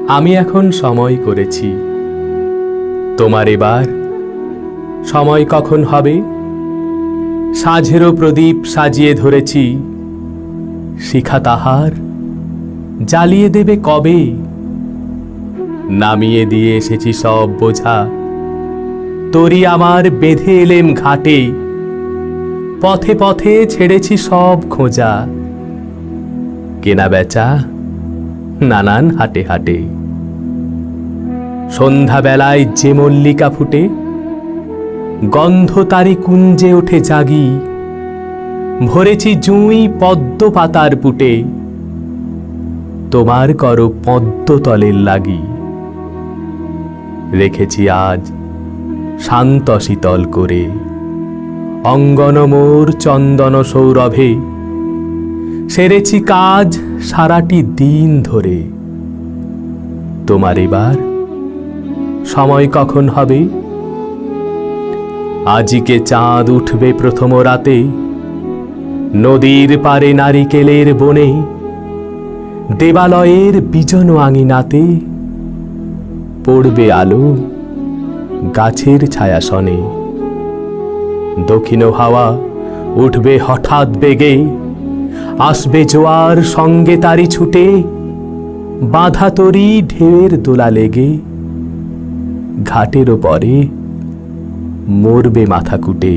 আমি এখন সময় করেছি, তোমার এবার সময় কখন হবে? সাঁঝেরও প্রদীপ সাজিয়ে ধরেছি, শিখা তাহার জ্বালিয়ে দেবে কবে? নামিয়ে দিয়ে এসেছি সব বোঝা, তরি আমার বেঁধে এলেম ঘাটে। পথে পথে ছেড়েছি সব খোঁজা, কেনা বেচা নানান হাটে হাটে। সন্ধ্যাবেলায় যে মল্লিকা ফুটে, গন্ধ তারি কুঞ্জে ওঠে জাগি। ভরেছি জুঁই পদ্ম পাতার পুটে, তোমার কর পদ্ম তলের লাগি। রেখেছি আজ শান্ত শীতল করে, অঙ্গন মোর চন্দন সৌরভে। সেরেছি কাজ সারাটি দিন ধরে, তোমার এবার সময় কখন হবে? আজিকে চাঁদ উঠবে প্রথম রাতে, নদীর পারে নারিকেলের বনে। দেবালয়ের বিজন আঙিনাতে পড়বে আলো গাছের ছায়াসনে। দক্ষিণ হাওয়া উঠবে হঠাৎ বেগে, আসবে জোয়ার সঙ্গে তারি ছুটে। বাঁধা তরি ঢেউয়ের দোলা লেগে, ঘাটের ওপরে মরবে মাথা কুটে।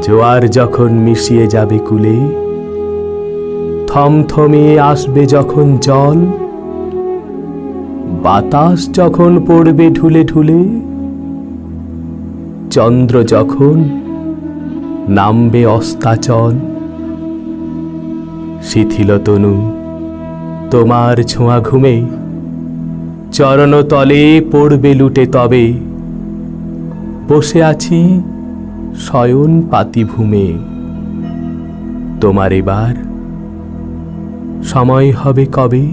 জোয়ার যখন মিশিয়ে যাবে কূলে, থমথমিয়ে আসবে যখন জল। বাতাস যখন পড়বে ঢুলে ঢুলে, চন্দ্র যখন নামবে অস্তাচল। শিথিল তনু তোমার ছোঁয়া ঘুমে, চরণ তলে পড়বে লুটে তবে। বসে আছি শয়ন পাতিভূমে, তোমার এবার সময় হবে কবে?